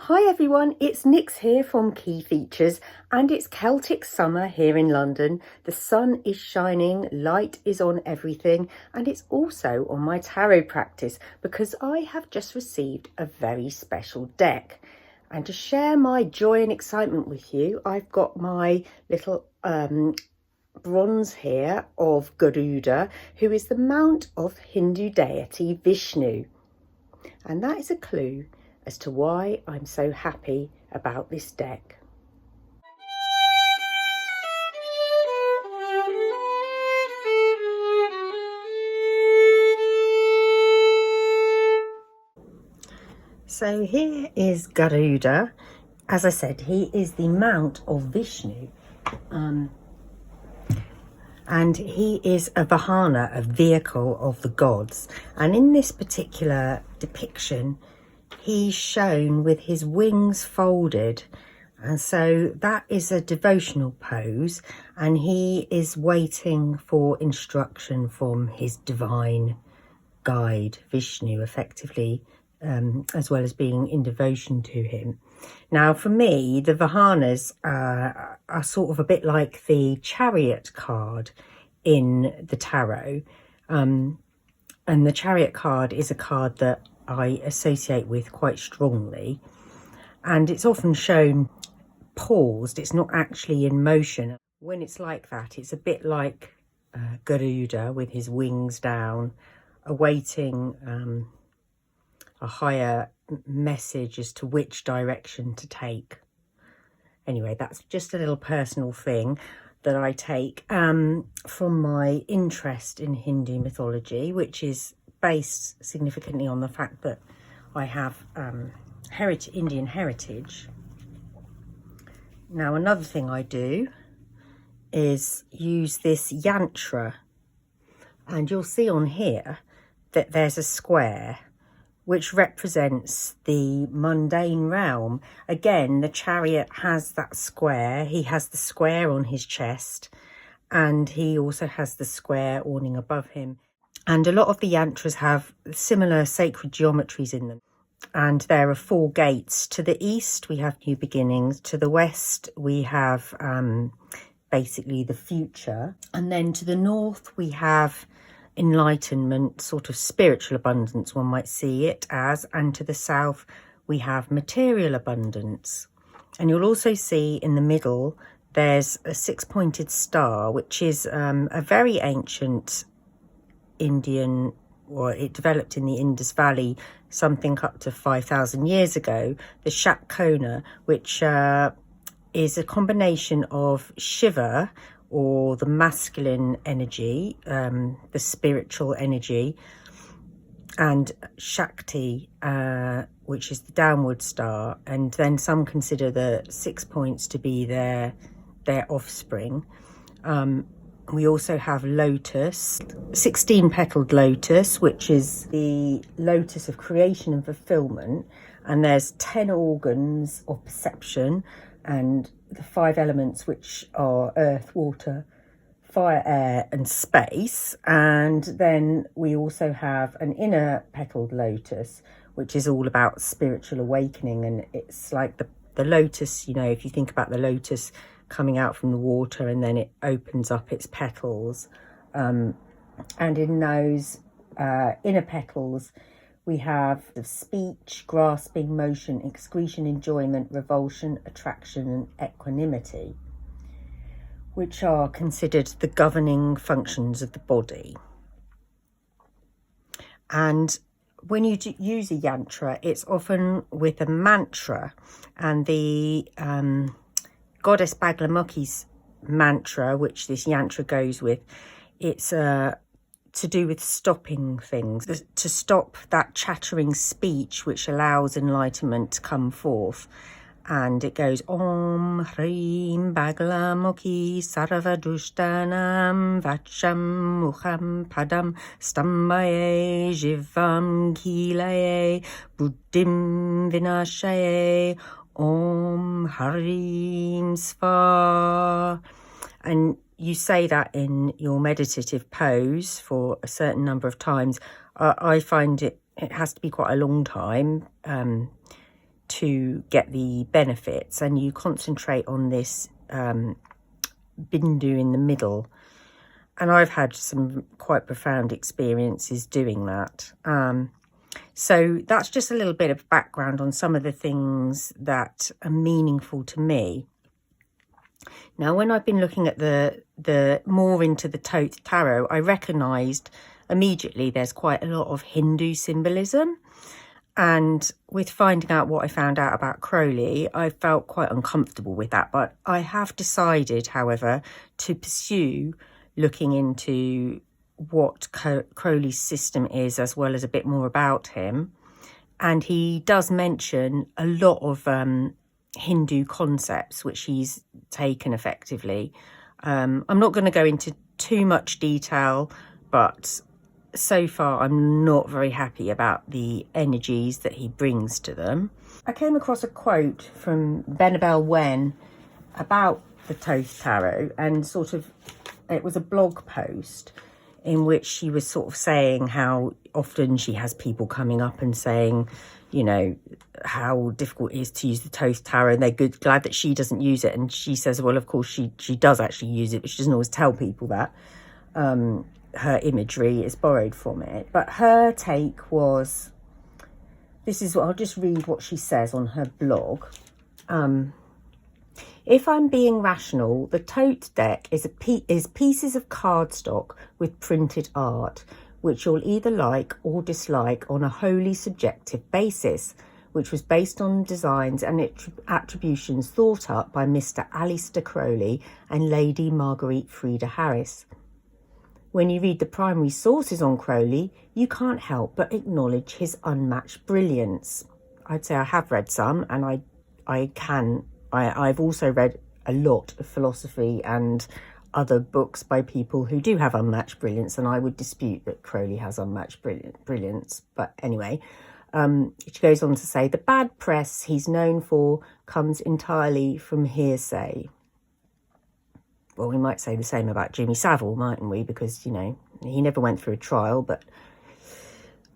Hi everyone, it's Nix here from Key Features, and it's Celtic summer here in London. The sun is shining, light is on everything, and it's also on my tarot practice because I have just received a very special deck. And to share my joy and excitement with you, I've got my little bronze here of Garuda, who is the mount of Hindu deity Vishnu. And that is a clue as to why I'm so happy about this deck. So here is Garuda. As I said, he is the mount of Vishnu. And he is a vahana, a vehicle of the gods. And in this particular depiction, he's shown with his wings folded, and so that is a devotional pose, and he is waiting for instruction from his divine guide Vishnu, effectively, as well as being in devotion to him. Now for me, the vahanas are sort of a bit like the chariot card in the tarot, and the chariot card is a card that I associate with quite strongly, and it's often shown paused. It's not actually in motion. When it's like that, it's a bit like Garuda with his wings down, awaiting a higher message as to which direction to take. Anyway, that's just a little personal thing that I take from my interest in Hindu mythology, which is based significantly on the fact that I have Indian heritage. Now, another thing I do is use this yantra, and you'll see on here that there's a square which represents the mundane realm. Again, the chariot has that square. He has the square on his chest, and he also has the square awning above him. And a lot of the yantras have similar sacred geometries in them. And there are 4 gates. To the east, we have new beginnings. To the west, we have basically the future. And then to the north, we have enlightenment, sort of spiritual abundance, one might see it as. And to the south, we have material abundance. And you'll also see in the middle, there's a 6-pointed star, which is a very ancient Indian, or it developed in the Indus Valley something up to 5,000 years ago, the Shatkona, which is a combination of Shiva, or the masculine energy, the spiritual energy, and Shakti, which is the downward star. And then some consider the 6 points to be their offspring. We also have lotus, 16-petaled lotus, which is the lotus of creation and fulfillment. And there's 10 organs of perception, and the 5 elements, which are earth, water, fire, air, and space. And then we also have an inner petaled lotus, which is all about spiritual awakening. And it's like the lotus, you know, if you think about the lotus coming out from the water, and then it opens up its petals, and in those inner petals we have the speech, grasping, motion, excretion, enjoyment, revulsion, attraction, and equanimity, which are considered the governing functions of the body. And when you use a yantra, it's often with a mantra, and the goddess Bagalamukhi's mantra, which this yantra goes with, it's to do with stopping things, to stop that chattering speech which allows enlightenment to come forth. And it goes Om Hrim Bagalamukhi Sarva Dushtanam Vacham Mukham Padam Stambaye Jivam Kilaye Buddhim Vinashaye Om Harim Sva. And you say that in your meditative pose for a certain number of times. I find it has to be quite a long time to get the benefits, and you concentrate on this bindu in the middle. And I've had some quite profound experiences doing that. So that's just a little bit of background on some of the things that are meaningful to me. Now, when I've been looking at the more into the Thoth tarot, I recognised immediately there's quite a lot of Hindu symbolism. And with finding out what I found out about Crowley, I felt quite uncomfortable with that. But I have decided, however, to pursue looking into what Crowley's system is, as well as a bit more about him. And he does mention a lot of Hindu concepts, which he's taken effectively. I'm not going to go into too much detail, but so far I'm not very happy about the energies that he brings to them. I came across a quote from Benabel Wen about the Thoth tarot, and sort of it was a blog post in which she was sort of saying how often she has people coming up and saying, you know, how difficult it is to use the Thoth tarot, and they're glad that she doesn't use it. And she says, well, of course she does actually use it, but she doesn't always tell people that. Her imagery is borrowed from it. But her take was, this is what, I'll just read what she says on her blog. If I'm being rational, the Thoth deck is pieces of cardstock with printed art, which you'll either like or dislike on a wholly subjective basis, which was based on designs and attributions thought up by Mr. Aleister Crowley and Lady Marguerite Frieda Harris. When you read the primary sources on Crowley, you can't help but acknowledge his unmatched brilliance. I'd say I have read some, and I've also read a lot of philosophy and other books by people who do have unmatched brilliance, and I would dispute that Crowley has unmatched brilliance. But anyway, she goes on to say, the bad press he's known for comes entirely from hearsay. Well, we might say the same about Jimmy Savile, mightn't we? Because, you know, he never went through a trial, but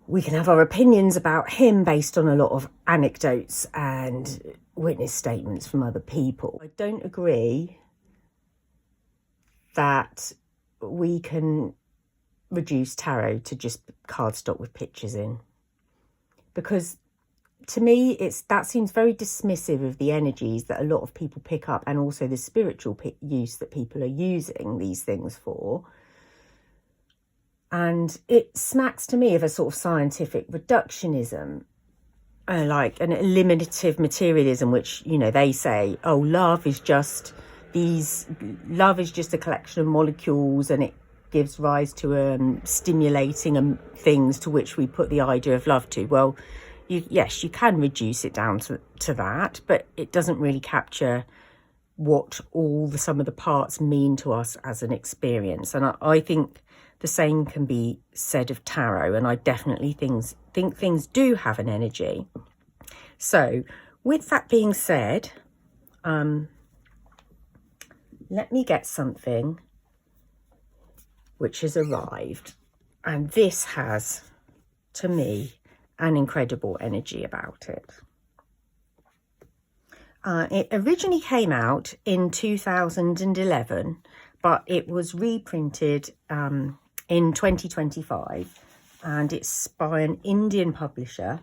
we can have our opinions about him based on a lot of anecdotes and witness statements from other people. I don't agree that we can reduce tarot to just cardstock with pictures in, because to me that seems very dismissive of the energies that a lot of people pick up, and also the spiritual use that people are using these things for. And it smacks to me of a sort of scientific reductionism, like an eliminative materialism, which, you know, they say, oh, love is just a collection of molecules, and it gives rise to stimulating things to which we put the idea of love to. Well, yes, you can reduce it down to that, but it doesn't really capture what some of the parts mean to us as an experience. And I think the same can be said of tarot, and I definitely think things do have an energy. So with that being said, let me get something which has arrived, and this has, to me, an incredible energy about it. It originally came out in 2011, but it was reprinted in 2025, and it's by an Indian publisher.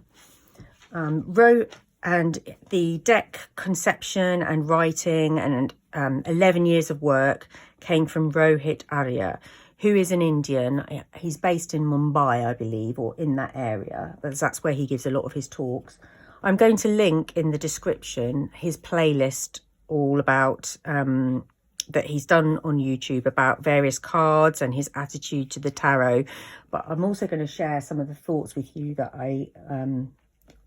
And the deck conception and writing and 11 years of work came from Rohit Arya, who is an Indian. He's based in Mumbai, I believe, or in that area. That's where he gives a lot of his talks. I'm going to link in the description his playlist all about that he's done on YouTube about various cards and his attitude to the tarot. But I'm also going to share some of the thoughts with you that I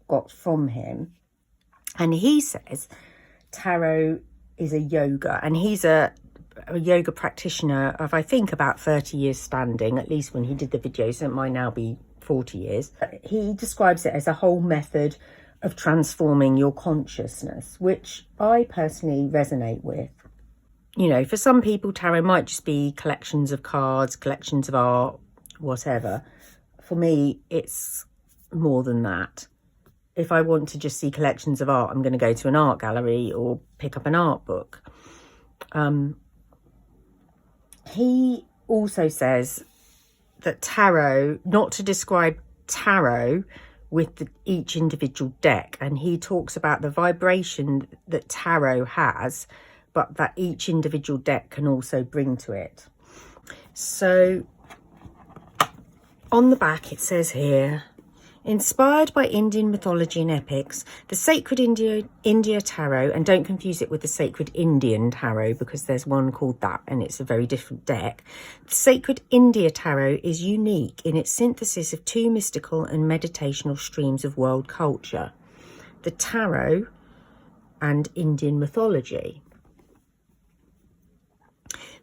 got from him. And he says tarot is a yoga, and he's a yoga practitioner of, I think, about 30 years standing, at least when he did the videos. So it might now be 40 years. He describes it as a whole method of transforming your consciousness, which I personally resonate with. You know, for some people, tarot might just be collections of cards, collections of art, whatever. For me, it's more than that. if I want to just see collections of art, I'm going to go to an art gallery or pick up an art book. He also says that tarot, not to describe tarot with each individual deck, and he talks about the vibration that tarot has, but that each individual deck can also bring to it. So on the back it says here, inspired by Indian mythology and epics, the Sacred India Tarot, and don't confuse it with the Sacred Indian Tarot because there's one called that and it's a very different deck. The Sacred India Tarot is unique in its synthesis of two mystical and meditational streams of world culture, the tarot and Indian mythology.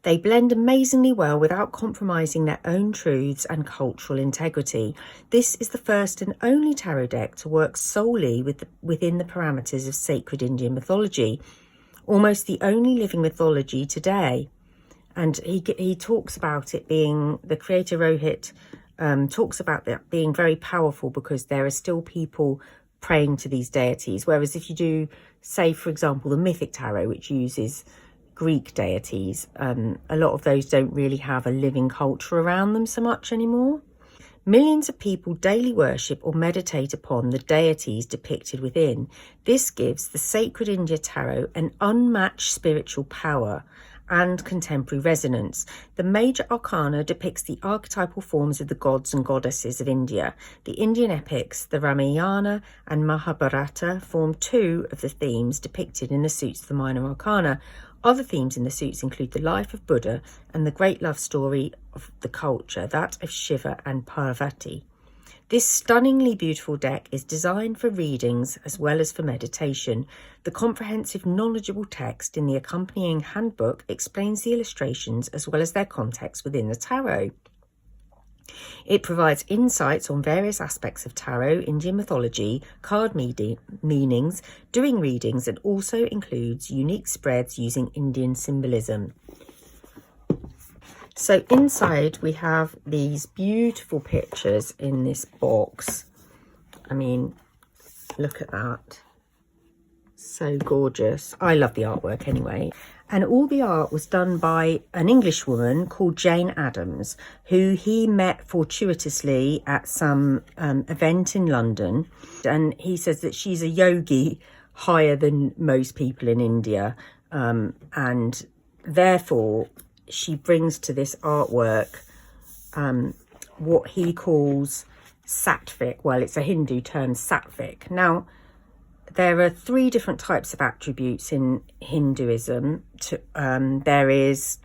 They blend amazingly well without compromising their own truths and cultural integrity. This is the first and only tarot deck to work solely within the parameters of sacred Indian mythology, almost the only living mythology today. And he talks about it being, the creator Rohit talks about that being very powerful because there are still people praying to these deities. Whereas if you do, say, for example, the mythic tarot, which uses Greek deities, a lot of those don't really have a living culture around them so much anymore. Millions of people daily worship or meditate upon the deities depicted within. This gives the Sacred India Tarot an unmatched spiritual power and contemporary resonance. The major arcana depicts the archetypal forms of the gods and goddesses of India. The Indian epics, the Ramayana and Mahabharata, form two of the themes depicted in the suits of the minor arcana. Other themes in the suits include the life of Buddha and the great love story of the culture, that of Shiva and Parvati. This stunningly beautiful deck is designed for readings as well as for meditation. The comprehensive, knowledgeable text in the accompanying handbook explains the illustrations as well as their context within the tarot. It provides insights on various aspects of tarot, Indian mythology, card meanings, doing readings, and also includes unique spreads using Indian symbolism. So inside we have these beautiful pictures in this box. I mean, look at that. So gorgeous. I love the artwork anyway. And all the art was done by an English woman called Jane Addams, who he met fortuitously at some event in London. And he says that she's a yogi higher than most people in India. And therefore, she brings to this artwork what he calls Sattvic. Well, it's a Hindu term, Sattvic. Now, there are three different types of attributes in Hinduism. There is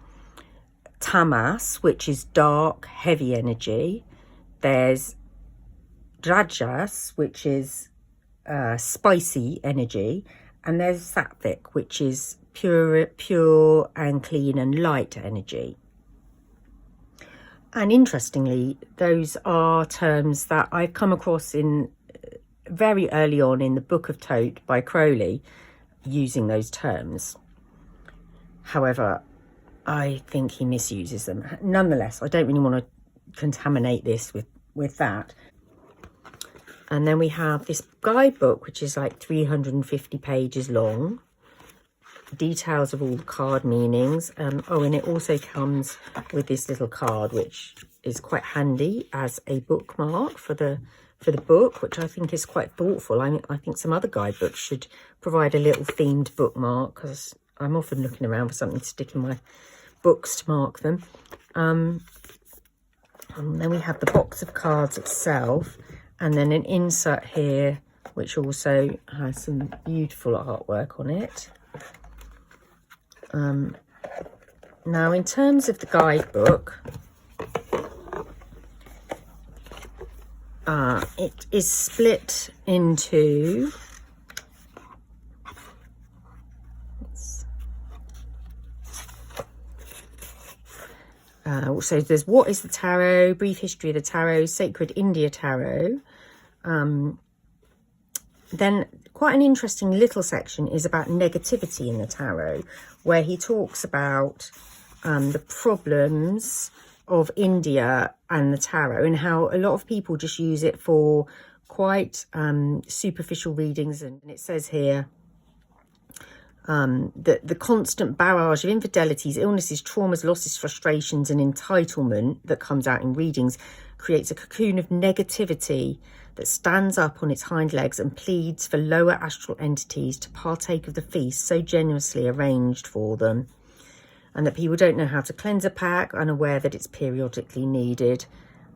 tamas, which is dark, heavy energy. There's rajas, which is spicy energy. And there's sattvic, which is pure and clean and light energy. And interestingly, those are terms that I've come across in very early on in the book of Thoth by Crowley, using those terms. However, I think he misuses them. Nonetheless, I don't really want to contaminate this with that. And then we have this guidebook, which is like 350 pages long. Details of all the card meanings. Oh, and it also comes with this little card, which is quite handy as a bookmark for the book, which I think is quite thoughtful. I think some other guidebooks should provide a little themed bookmark, because I'm often looking around for something to stick in my books to mark them. And then we have the box of cards itself, and then an insert here, which also has some beautiful artwork on it. Now, in terms of the guidebook, it is split into so there's what is the tarot, brief history of the tarot, sacred India tarot. Then quite an interesting little section is about negativity in the tarot, where he talks about the problems of India and the tarot, and how a lot of people just use it for quite superficial readings. And it says here that the constant barrage of infidelities, illnesses, traumas, losses, frustrations and entitlement that comes out in readings creates a cocoon of negativity that stands up on its hind legs and pleads for lower astral entities to partake of the feast so generously arranged for them, and that people don't know how to cleanse a pack, unaware that it's periodically needed,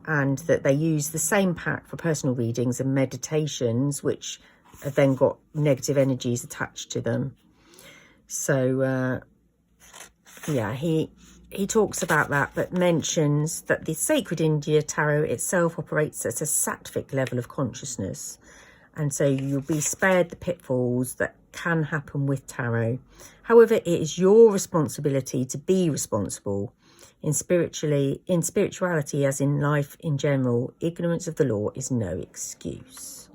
and that they use the same pack for personal readings and meditations, which have then got negative energies attached to them. So yeah, he talks about that, but mentions that the Sacred India Tarot itself operates at a Sattvic level of consciousness. And so you'll be spared the pitfalls that can happen with tarot. However, it is your responsibility to be responsible. In spirituality, as in life in general, ignorance of the law is no excuse.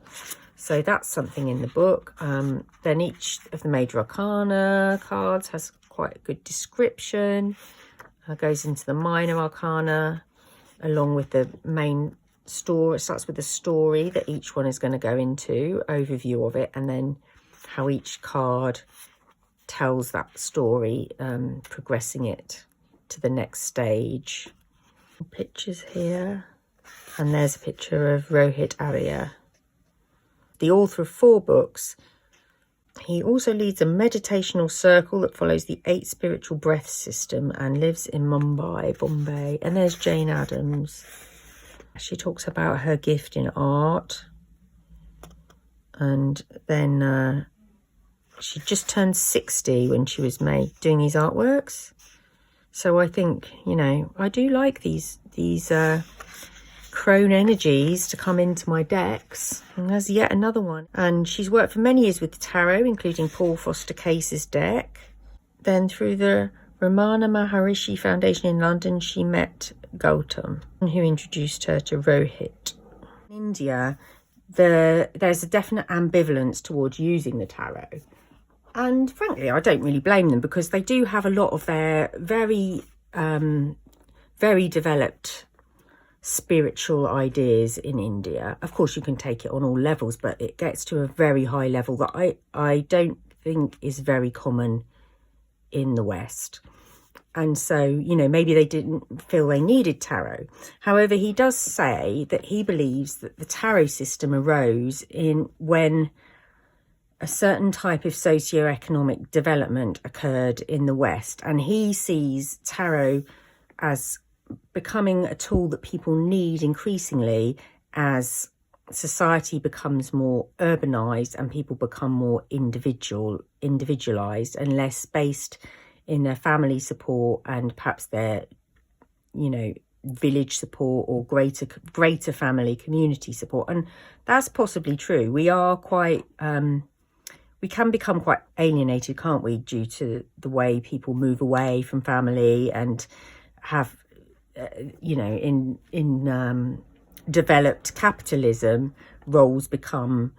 So that's something in the book. Then each of the major arcana cards has quite a good description. Goes into the minor arcana along with the main story. It starts with the story that each one is going to go into, overview of it, and then how each card tells that story, progressing it to the next stage. Pictures here, and there's a picture of Rohit Arya, the author of 4 books. He also leads a meditational circle that follows the 8 spiritual breath system and lives in Mumbai, Bombay. And there's Jane Addams. She talks about her gift in art. And then she just turned 60 when she was doing these artworks. So I think, you know, I do like these crone energies to come into my decks. And there's yet another one. And she's worked for many years with the tarot, including Paul Foster Case's deck. Then through the Ramana Maharishi Foundation in London, she met Gautam, who introduced her to Rohit. In India, there's a definite ambivalence towards using the tarot. And frankly, I don't really blame them, because they do have a lot of their very developed spiritual ideas in India. Of course, you can take it on all levels, but it gets to a very high level that I don't think is very common in the West. And so, you know, maybe they didn't feel they needed tarot. However, he does say that he believes that the tarot system arose when a certain type of socio-economic development occurred in the West, and he sees tarot as becoming a tool that people need increasingly as society becomes more urbanized and people become more individualized and less based in their family support and perhaps their, you know, village support or greater family community support. And that's possibly true. We are quite we can become quite alienated, can't we, due to the way people move away from family and have you know, in developed capitalism, roles become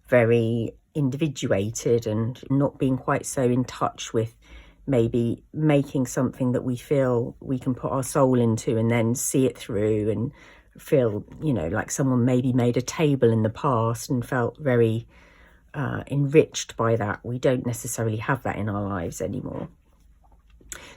very individuated and not being quite so in touch with maybe making something that we feel we can put our soul into and then see it through and feel, you know, like someone maybe made a table in the past and felt very enriched by that. We don't necessarily have that in our lives anymore.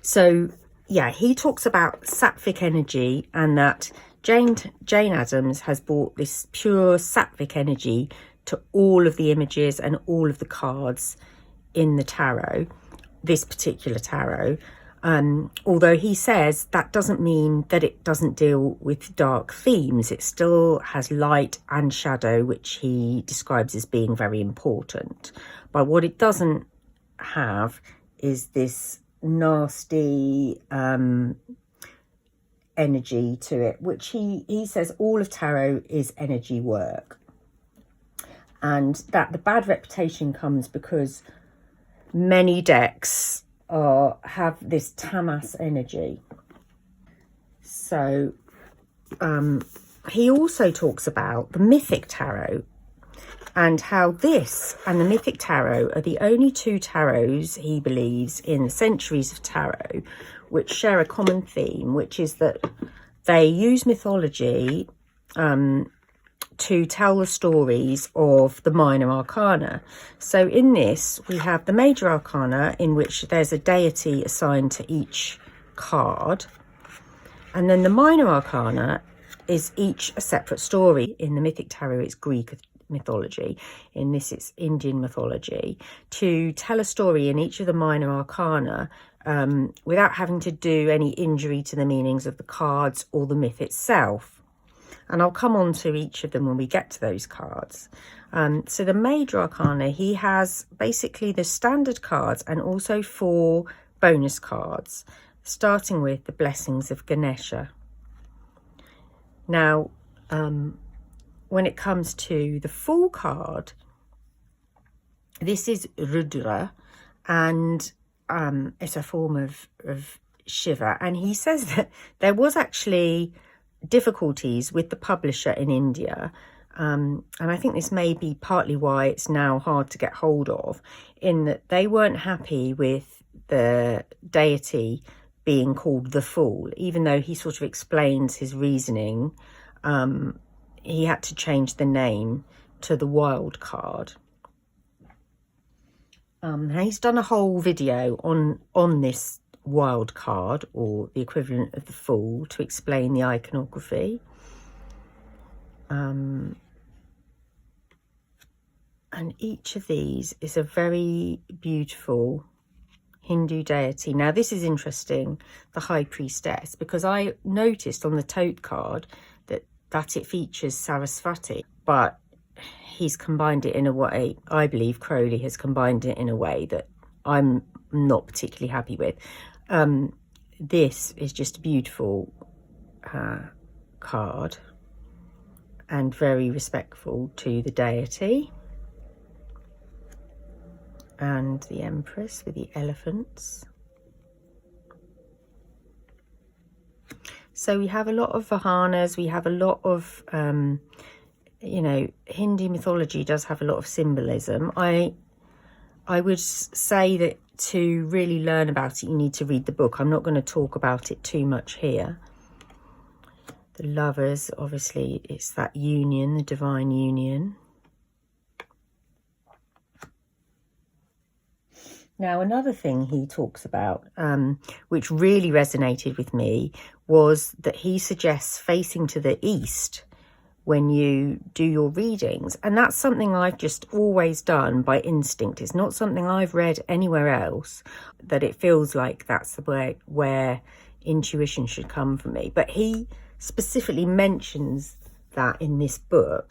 So yeah, he talks about Sattvic energy, and that Jane Addams has brought this pure Sattvic energy to all of the images and all of the cards in the tarot, this particular tarot. Although he says that doesn't mean that it doesn't deal with dark themes. It still has light and shadow, which he describes as being very important. But what it doesn't have is this nasty energy to it, which he says all of tarot is energy work, and that the bad reputation comes because many decks have this tamas energy. So he also talks about the mythic tarot and how this and the mythic tarot are the only 2 tarots, he believes, in the centuries of tarot, which share a common theme, which is that they use mythology to to tell the stories of the minor arcana. So in this, we have the major arcana, in which there's a deity assigned to each card. And then the minor arcana is each a separate story. In the Mythic Tarot, it's Greek mythology. In this, it's Indian mythology. To tell a story in each of the minor arcana without having to do any injury to the meanings of the cards or the myth itself. And I'll come on to each of them when we get to those cards. So the major arcana, he has basically the standard cards and also 4 bonus cards, starting with the blessings of Ganesha. Now, when it comes to the full card, this is Rudra, and it's a form of Shiva. And he says that there was actually difficulties with the publisher in India, and I think this may be partly why it's now hard to get hold of, in that they weren't happy with the deity being called the Fool. Even though he sort of explains his reasoning, he had to change the name to the Wild card. He's done a whole video on this Wild card, or the equivalent of the Fool, to explain the iconography. And each of these is a very beautiful Hindu deity. Now, this is interesting, the High Priestess, because I noticed on the Thoth card that it features Saraswati, but he's combined it in a way, I believe Crowley has combined it in a way that I'm not particularly happy with. This is just a beautiful card and very respectful to the deity. And the Empress with the elephants. So we have a lot of Vahanas, we have a lot of, you know, Hindu mythology does have a lot of symbolism. I would say that to really learn about it, you need to read the book. I'm not going to talk about it too much here. The Lovers, obviously, it's that union, the divine union. Now, another thing he talks about, which really resonated with me, was that he suggests facing to the east when you do your readings. And that's something I've just always done by instinct. It's not something I've read anywhere else, that it feels like that's the way where intuition should come from me. But he specifically mentions that in this book.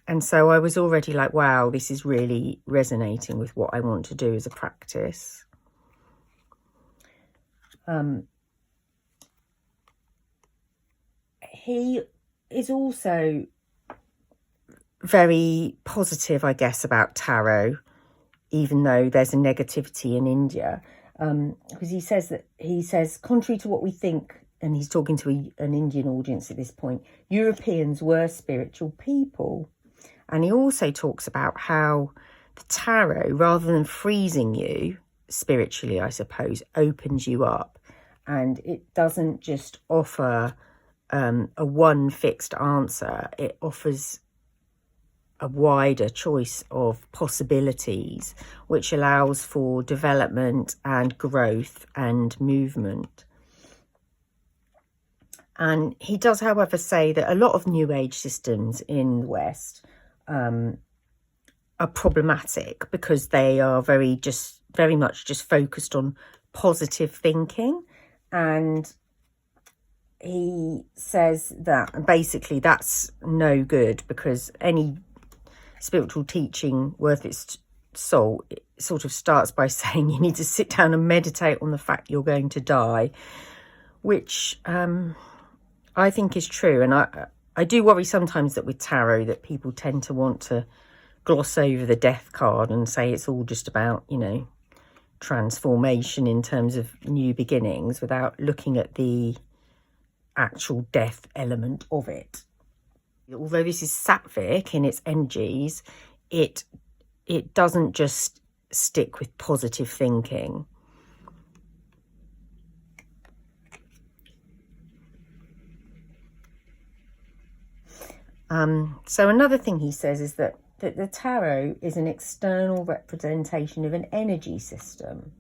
And so I was already like, wow, this is really resonating with what I want to do as a practice. He is also very positive, I guess, about tarot, even though there's a negativity in India. Because he says, contrary to what we think, and he's talking to an Indian audience at this point, Europeans were spiritual people. And he also talks about how the tarot, rather than freezing you spiritually, I suppose, opens you up. And it doesn't just offer a one fixed answer. It offers a wider choice of possibilities, which allows for development and growth and movement. And he does, however, say that a lot of New Age systems in the West are problematic because they are very much just focused on positive thinking. And he says that basically that's no good, because any spiritual teaching worth its salt, it sort of starts by saying you need to sit down and meditate on the fact you're going to die, which I think is true. And I do worry sometimes that with tarot that people tend to want to gloss over the death card and say it's all just about, you know, transformation in terms of new beginnings, without looking at the actual death element of it. Although this is Sattvic in its energies, it doesn't just stick with positive thinking. So another thing he says is that the tarot is an external representation of an energy system,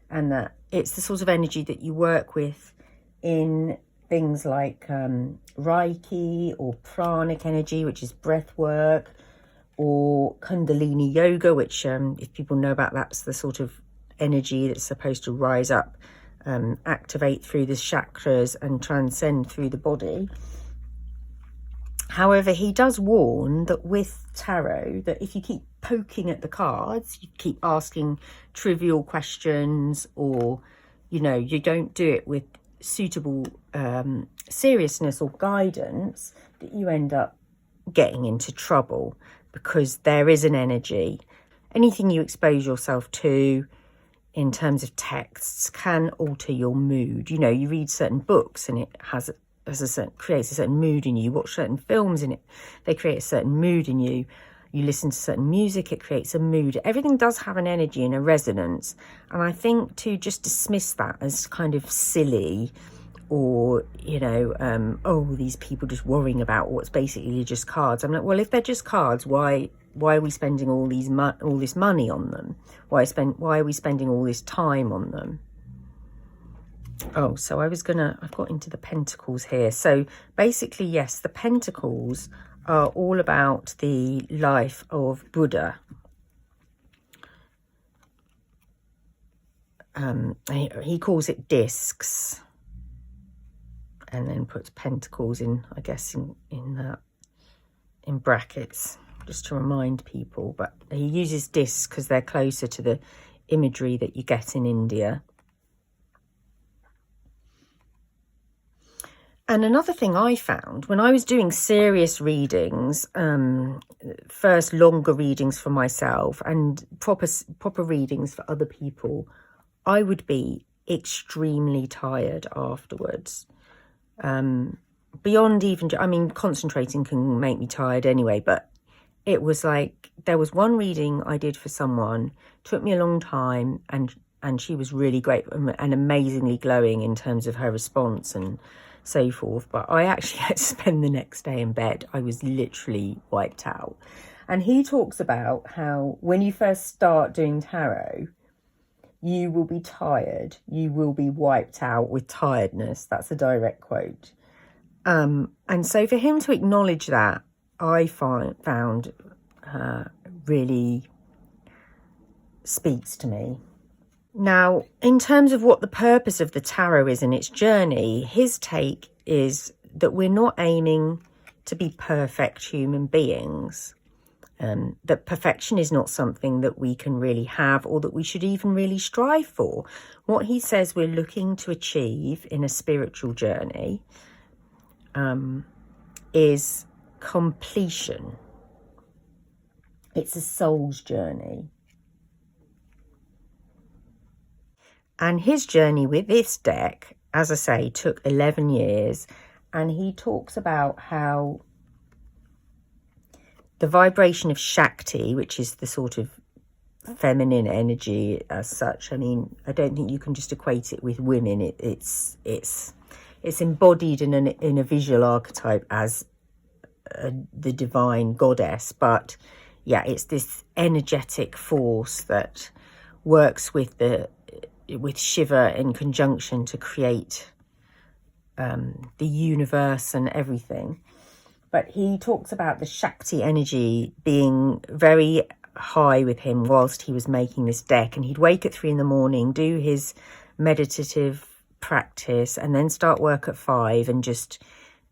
and that it's the sort of energy that you work with in things like Reiki or pranic energy, which is breath work, or Kundalini yoga, which if people know about, that's the sort of energy that's supposed to rise up, activate through the chakras and transcend through the body. However, he does warn that with tarot, that if you keep poking at the cards, you keep asking trivial questions, or, you know, you don't do it with suitable seriousness or guidance, that you end up getting into trouble, because there is an energy. Anything you expose yourself to in terms of texts can alter your mood. You know, you read certain books and it creates a certain mood in you. You watch certain films and they create a certain mood in you. You listen to certain music, it creates a mood. Everything does have an energy and a resonance. And I think to just dismiss that as kind of silly, or, you know, oh, these people just worrying about what's basically just cards. I'm like, well, if they're just cards, why are we spending all this money on them? Why are we spending all this time on them? Oh, so I've got into the pentacles here. So basically, yes, the pentacles are all about the life of Buddha. He calls it discs, and then puts pentacles in, I guess, in brackets, just to remind people. But he uses discs because they're closer to the imagery that you get in India. And another thing I found when I was doing serious readings, first longer readings for myself and proper readings for other people, I would be extremely tired afterwards. Beyond even, I mean, concentrating can make me tired anyway, but it was like, there was one reading I did for someone, took me a long time, and she was really great and amazingly glowing in terms of her response and so forth, but I actually had to spend the next day in bed. I was literally wiped out. And he talks about how when you first start doing tarot, you will be tired, you will be wiped out with tiredness. That's a direct quote. And so for him to acknowledge that, I found really speaks to me. Now, in terms of what the purpose of the tarot is in its journey, his take is that we're not aiming to be perfect human beings. That perfection is not something that we can really have, or that we should even really strive for. What he says we're looking to achieve in a spiritual journey is completion. It's a soul's journey. And his journey with this deck, as I say, took 11 years. And he talks about how the vibration of Shakti, which is the sort of feminine energy as such, I mean, I don't think you can just equate it with women. It's embodied in a visual archetype as the divine goddess. But yeah, it's this energetic force that works with Shiva in conjunction to create the universe and everything. But he talks about the Shakti energy being very high with him whilst he was making this deck, and he'd wake at 3 a.m, do his meditative practice, and then start work at 5, and just,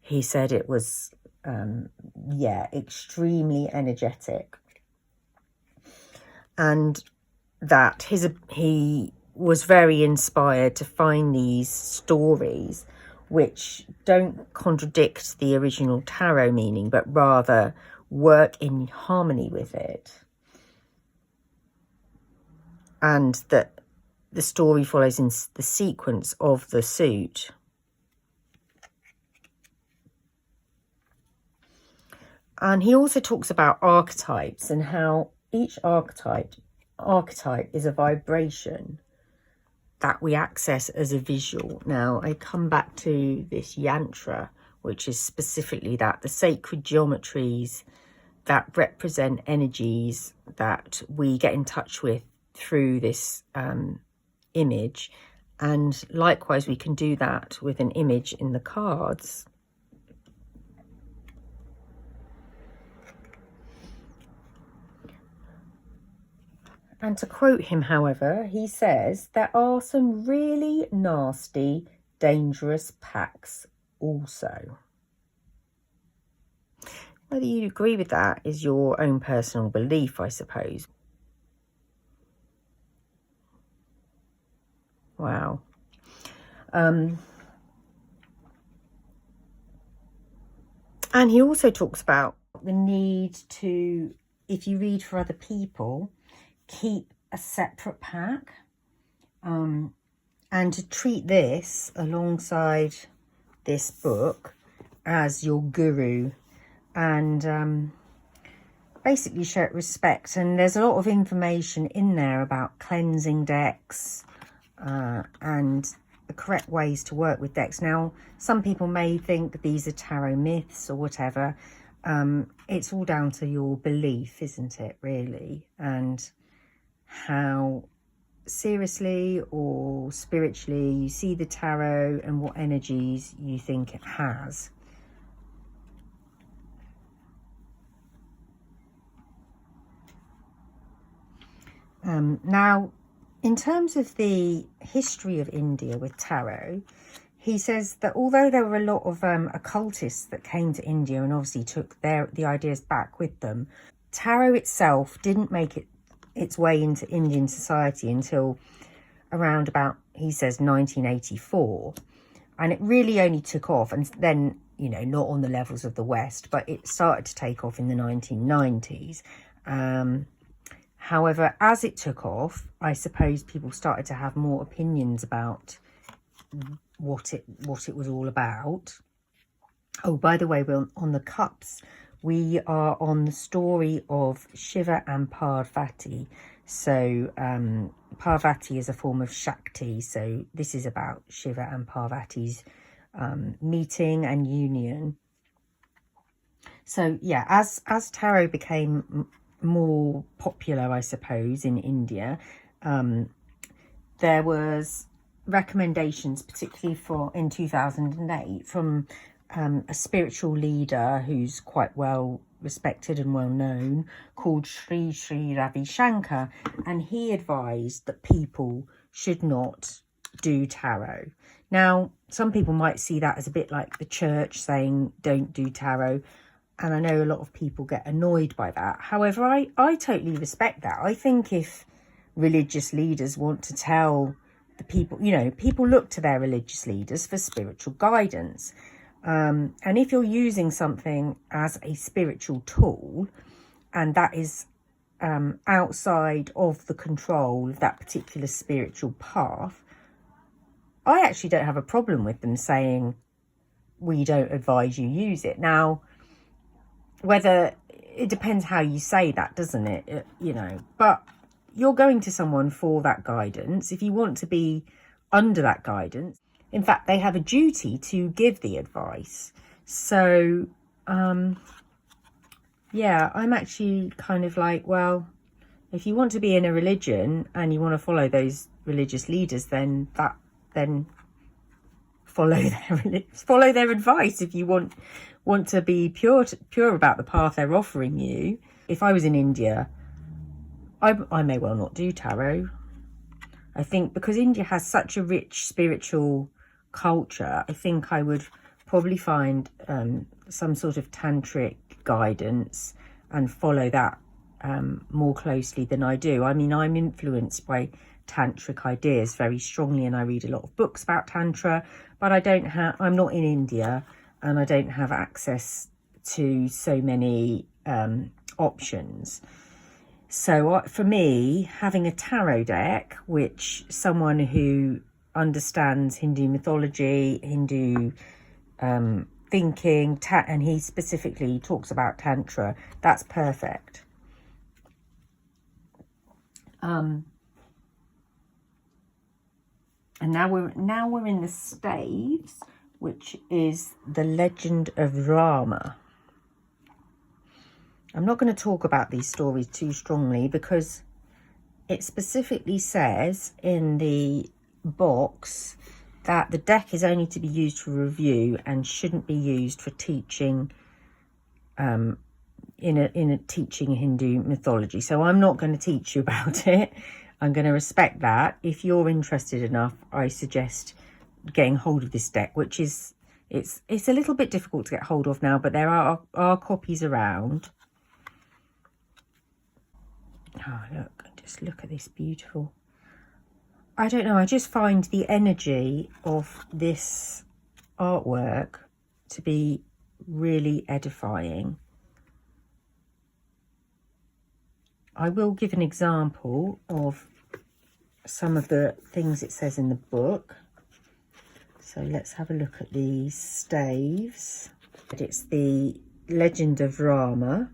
he said it was extremely energetic, and that he was very inspired to find these stories which don't contradict the original tarot meaning, but rather work in harmony with it. And that the story follows in the sequence of the suit. And he also talks about archetypes and how each archetype is a vibration that we access as a visual. Now, I come back to this yantra, which is specifically that, the sacred geometries that represent energies that we get in touch with through this image. And likewise, we can do that with an image in the cards. And to quote him, however, he says, there are some really nasty, dangerous packs also. Whether you agree with that is your own personal belief, I suppose. Wow. And he also talks about the need to, if you read for other people, keep a separate pack, and to treat this alongside this book as your guru, and basically show it respect. And there's a lot of information in there about cleansing decks and the correct ways to work with decks. Now, some people may think these are tarot myths or whatever. It's all down to your belief, isn't it, really? And how seriously or spiritually you see the tarot and what energies you think it has. Now, in terms of the history of India with tarot, he says that although there were a lot of occultists that came to India and obviously took the ideas back with them, tarot itself didn't make its way into Indian society until around about, he says, 1984. And it really only took off, and then, you know, not on the levels of the West, but it started to take off in the 1990s. However, as it took off, I suppose people started to have more opinions about what it was all about. Oh, by the way, we're on the cups. We are on the story of Shiva and Parvati. So Parvati is a form of Shakti. So this is about Shiva and Parvati's meeting and union. So yeah, as tarot became more popular, I suppose, in India, there was recommendations, particularly in 2008, from a spiritual leader who's quite well respected and well known, called Sri Ravi Shankar, and he advised that people should not do tarot. Now, some people might see that as a bit like the church saying don't do tarot, and I know a lot of people get annoyed by that. However, I totally respect that. I think if religious leaders want to tell the people, you know, people look to their religious leaders for spiritual guidance. And if you're using something as a spiritual tool, and that is outside of the control of that particular spiritual path, I actually don't have a problem with them saying, we don't advise you use it. Now, whether it depends how you say that, doesn't it? You know, but you're going to someone for that guidance. If you want to be under that guidance, in fact, they have a duty to give the advice. So, yeah, I'm actually kind of like, well, if you want to be in a religion and you want to follow those religious leaders, then follow their advice. If you want to be pure about the path they're offering you. If I was in India, I may well not do tarot. I think because India has such a rich spiritual culture, I think I would probably find some sort of tantric guidance and follow that more closely than I do. I mean, I'm influenced by tantric ideas very strongly, and I read a lot of books about tantra, but I'm not in India, and I don't have access to so many options. So for me, having a tarot deck, which someone who understands Hindu mythology, Hindu thinking, and he specifically talks about tantra, that's perfect. And now we're in the staves. which is the legend of Rama. I'm not going to talk about these stories too strongly because it specifically says in the box that the deck is only to be used for review and shouldn't be used for teaching in a teaching Hindu mythology. So I'm not going to teach you about it. I'm going to respect that. If you're interested enough, I suggest getting hold of this deck, which is it's a little bit difficult to get hold of now, but there are copies around. Oh, look at this beautiful. I don't know, I just find the energy of this artwork to be really edifying. I will give an example of some of the things it says in the book. So let's have a look at these staves. It's the legend of Rama.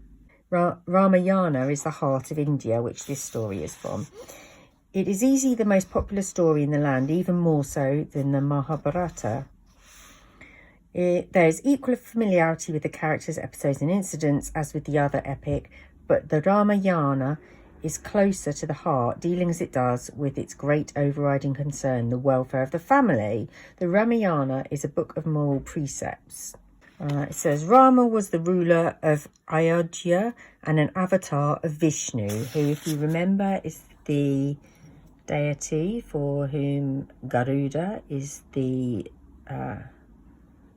Ramayana is the heart of India, which this story is from. It is easily the most popular story in the land, even more so than the Mahabharata. There is equal familiarity with the characters, episodes and incidents as with the other epic, but the Ramayana is closer to the heart, dealing as it does with its great overriding concern, the welfare of the family. The Ramayana is a book of moral precepts. It says, Rama was the ruler of Ayodhya and an avatar of Vishnu, who, if you remember, is the deity for whom Garuda is the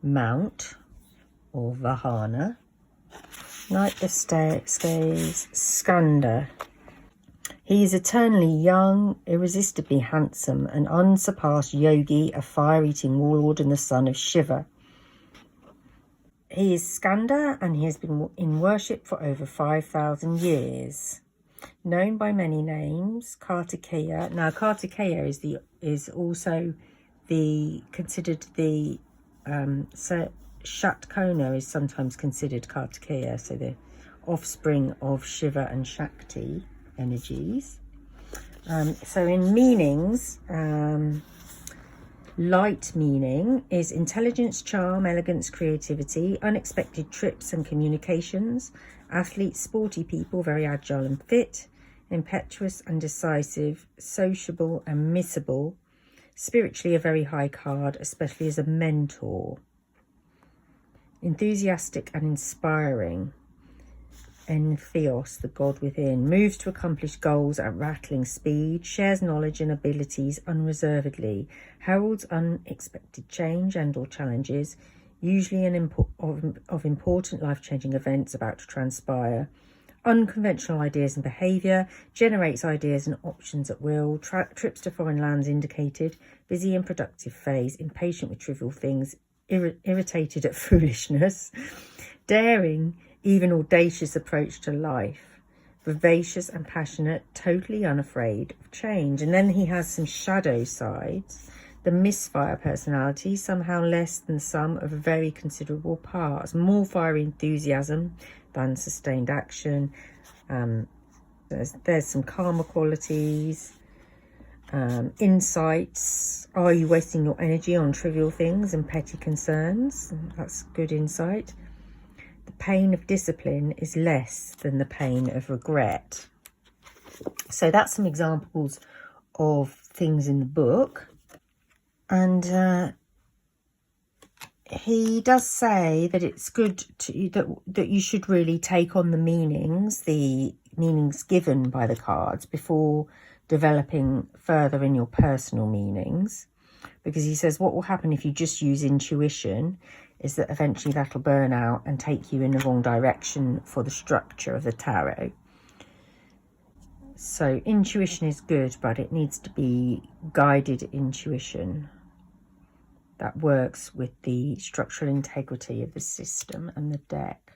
mount or Vahana. Like the scales, Skanda. He is eternally young, irresistibly handsome, an unsurpassed yogi, a fire-eating warlord and the son of Shiva. He is Skanda and he has been in worship for over 5,000 years. Known by many names, Kartikeya. Now, Kartikeya is also considered the Shatkona is sometimes considered Kartikeya, so the offspring of Shiva and Shakti energies. So in meanings, light meaning is intelligence, charm, elegance, creativity, unexpected trips and communications, athletes, sporty people, very agile and fit, impetuous and decisive, sociable and missable, spiritually a very high card, especially as a mentor, enthusiastic and inspiring, Entheos, the god within, moves to accomplish goals at rattling speed, shares knowledge and abilities unreservedly, heralds unexpected change and or challenges, usually of important life-changing events about to transpire, unconventional ideas and behaviour, generates ideas and options at will, trips to foreign lands indicated, busy and productive phase, impatient with trivial things, irritated at foolishness, daring, even audacious approach to life, vivacious and passionate, totally unafraid of change. And then he has some shadow sides. The misfire personality, somehow less than some of a very considerable parts, more fiery enthusiasm than sustained action. There's some karma qualities, insights. Are you wasting your energy on trivial things and petty concerns? That's good insight. The pain of discipline is less than the pain of regret. So that's some examples of things in the book. And he does say that it's good that you should really take on the meanings given by the cards before developing further in your personal meanings. Because he says what will happen if you just use intuition is that eventually that'll burn out and take you in the wrong direction for the structure of the tarot. So intuition is good, but it needs to be guided intuition that works with the structural integrity of the system and the deck.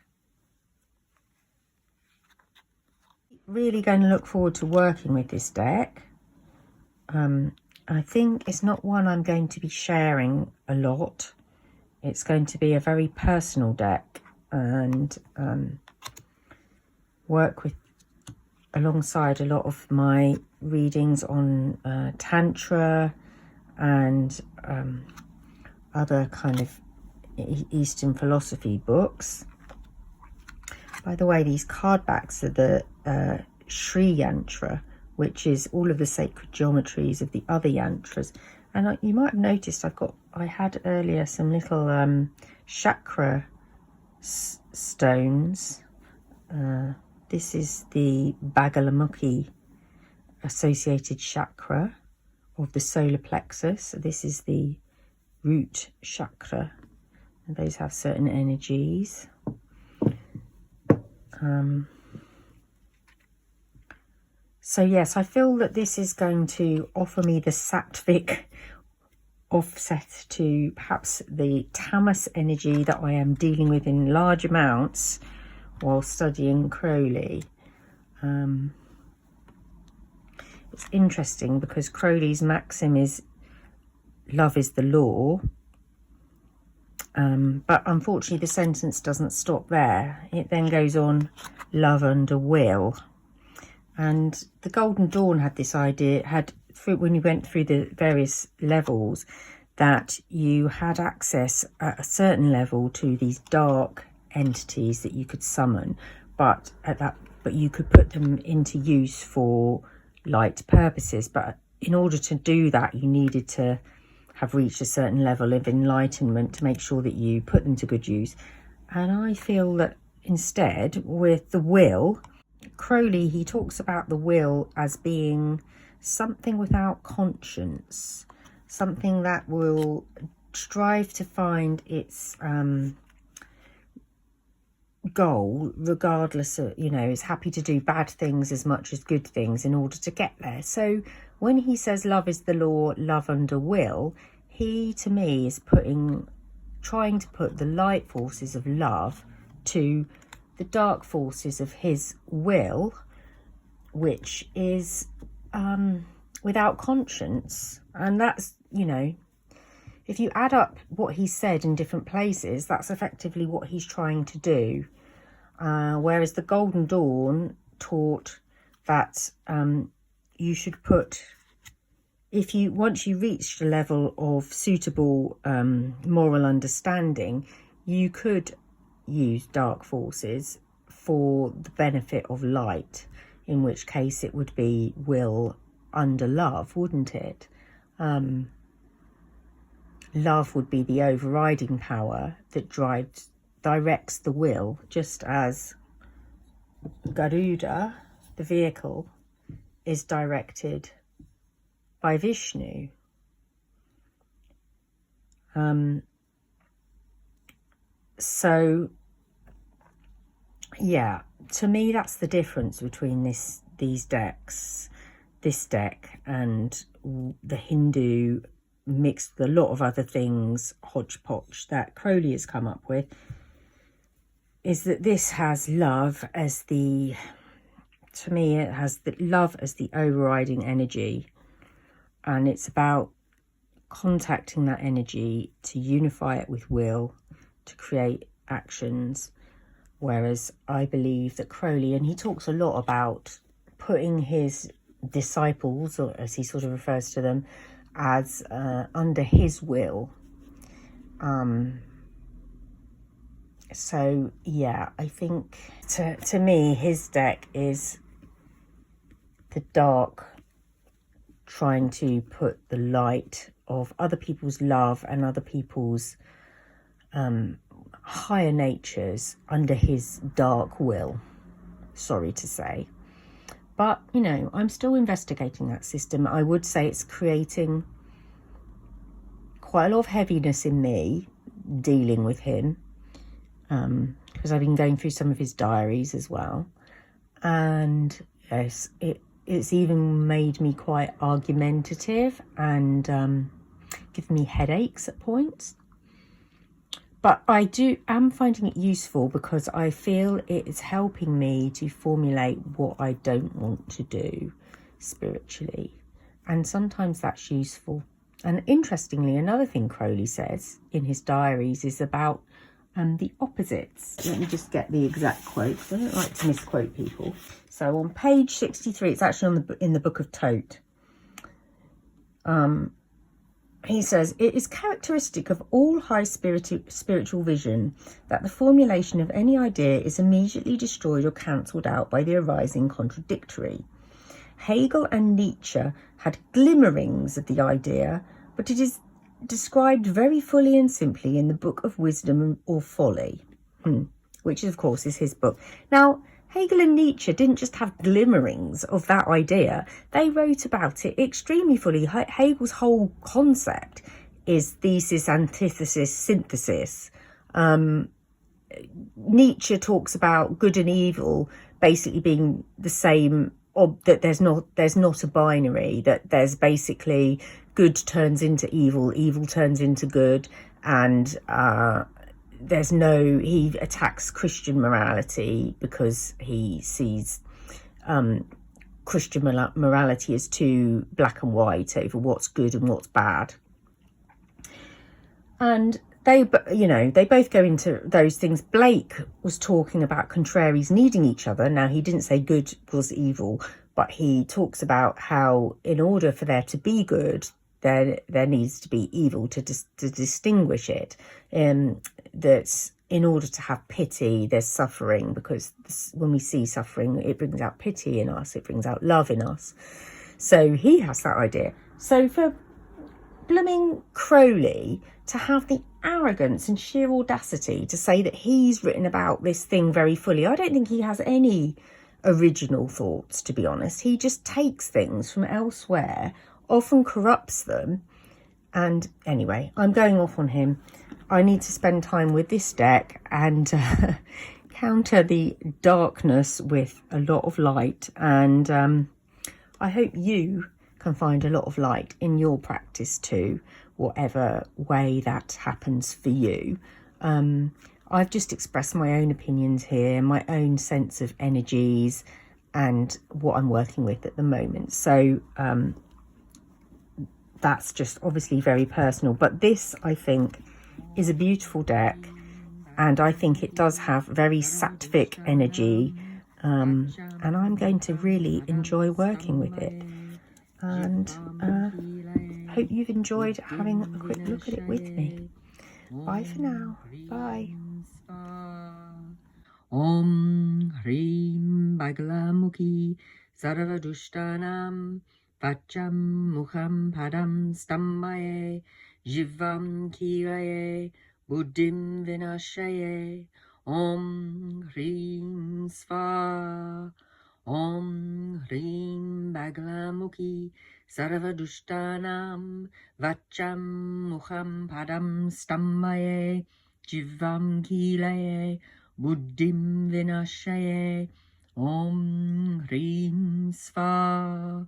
Really going to look forward to working with this deck. I think it's not one I'm going to be sharing a lot. It's going to be a very personal deck and work with alongside a lot of my readings on Tantra and other kind of Eastern philosophy books. By the way, these card backs are the Sri Yantra, which is all of the sacred geometries of the other yantras. And you might have noticed I had earlier some little chakra stones. This is the Bagalamukhi associated chakra of the solar plexus. This is the root chakra, and those have certain energies. So yes, I feel that this is going to offer me the Sattvic offset to perhaps the tamas energy that I am dealing with in large amounts while studying Crowley. It's interesting because Crowley's maxim is love is the law, but unfortunately the sentence doesn't stop there. It then goes on, love under will. And the Golden Dawn had this idea, when you went through the various levels, that you had access at a certain level to these dark entities that you could summon, but you could put them into use for light purposes. But in order to do that, you needed to have reached a certain level of enlightenment to make sure that you put them to good use. And I feel that instead, with the will, Crowley, he talks about the will as being something without conscience, something that will strive to find its goal, regardless of, is happy to do bad things as much as good things in order to get there. So when he says love is the law, love under will, he, to me, is trying to put the light forces of love to the dark forces of his will, which is without conscience. And that's, if you add up what he said in different places, that's effectively what he's trying to do. Whereas the Golden Dawn taught that you should put, once you reached a level of suitable moral understanding, you could use dark forces for the benefit of light, in which case it would be will under love, wouldn't it? Love would be the overriding power that directs the will, just as Garuda, the vehicle, is directed by Vishnu. So yeah, to me that's the difference between this deck and the Hindu mixed with a lot of other things, hodgepodge, that Crowley has come up with, is that this has love as it has the love as the overriding energy, and it's about contacting that energy to unify it with will to create actions. Whereas I believe that Crowley, and he talks a lot about putting his disciples, or as he sort of refers to them, as under his will. So yeah, I think to me his deck is the dark trying to put the light of other people's love and other people's higher natures under his dark will, sorry to say. But, I'm still investigating that system. I would say it's creating quite a lot of heaviness in me dealing with him, because I've been going through some of his diaries as well. And yes, it's even made me quite argumentative and given me headaches at points. But I am finding it useful because I feel it's helping me to formulate what I don't want to do spiritually. And sometimes that's useful. And interestingly, another thing Crowley says in his diaries is about the opposites. Let me just get the exact quote, because I don't like to misquote people. So on page 63, it's actually in the book of Thoth. he says, it is characteristic of all high spiritual vision that the formulation of any idea is immediately destroyed or cancelled out by the arising contradictory. Hegel and Nietzsche had glimmerings of the idea, but it is described very fully and simply in the Book of Wisdom or Folly, which of course is his book. Now, Hegel and Nietzsche didn't just have glimmerings of that idea, they wrote about it extremely fully. Hegel's whole concept is thesis, antithesis, synthesis. Nietzsche talks about good and evil basically being the same, or that there's not a binary, that there's basically good turns into evil, evil turns into good, and he attacks Christian morality because he sees Christian morality as too black and white over what's good and what's bad. And they both go into those things. Blake was talking about contraries needing each other. Now, he didn't say good was evil, but he talks about how in order for there to be good, there needs to be evil to distinguish it. That in order to have pity, there's suffering, because when we see suffering, it brings out pity in us, it brings out love in us. So he has that idea. So for blooming Crowley to have the arrogance and sheer audacity to say that he's written about this thing very fully, I don't think he has any original thoughts, to be honest. He just takes things from elsewhere, often corrupts them. And anyway, I'm going off on him. I need to spend time with this deck and counter the darkness with a lot of light. And I hope you can find a lot of light in your practice too, whatever way that happens for you. I've just expressed my own opinions here, my own sense of energies and what I'm working with at the moment. So that's just obviously very personal. But this, I think, is a beautiful deck, and I think it does have very Sattvic energy, and I'm going to really enjoy working with it. And hope you've enjoyed having a quick look at it with me. Bye for now. Bye. Om Hrim Bagalamukhi Sarvadushtanam Vacham Mukham Padam Stammaye Jivam Kiraye Buddhim Vinashaye Om Hrim Sva Om Hrim Bagalamukhi Sarvadushtanam Vacham Mukham Padam Stammaye Jivam Kilaye Buddhim Vinashaye Om Hrim Sva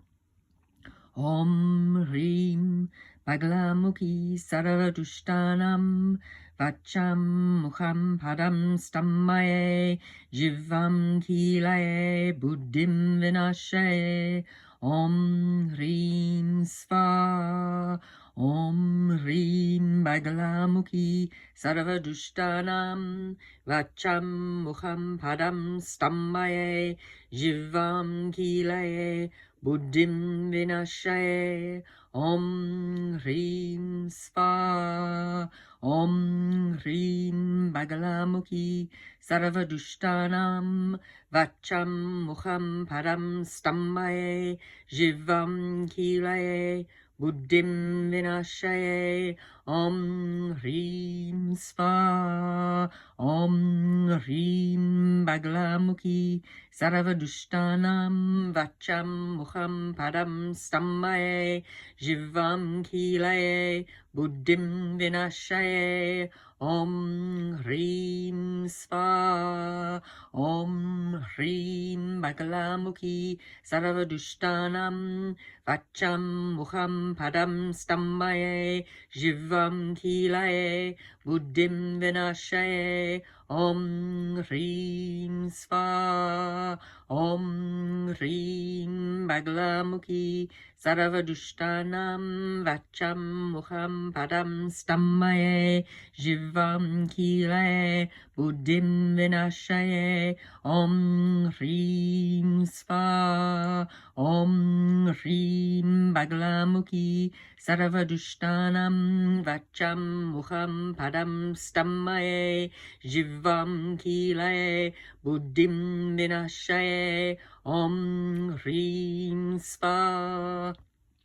Om Hrim Bagalamukhi Sarvadushtanam Vacham Mukham Padam Stammaye Jivam Kilaye Buddhim Vinashaye Om Hrim Sva Om Hrim Bagalamukhi Sarvadushtanam Vacham Mukham Padam Stammaye Jivam Kilaye Buddhim Vinashaye Om Hrim Sva Om Hrim Bagalamukhi Sarvadushtanam Vacham Mukham Padam Stammaye Jivam Kilaye Buddhim Vinashaye Om Hrim Sva Om Hrim Bagalamukhi Sarvadushtanam Vacham Mukham Padam Stammaye Jivam Kilaye Buddhim Vinashaye Om Hrim Sva Om Hrim Bagalamukhi Sarvadushtanam Vacham Mukham Padam Stammaye Jivam Kilaye Buddhim Vinashaye Om Hrim Sva Om Hrim Bagalamukhi Sarvadushtanam Vacham Mukham Padam Stammaye Jivam Kile Buddhim Vinashaye Om Hrim Sva Om Hrim Bagalamukhi Sarvadushtanam Vacham Mukham Padam Stammaye Jivam Kile Buddhim Vinashaye Om Hrim Sva.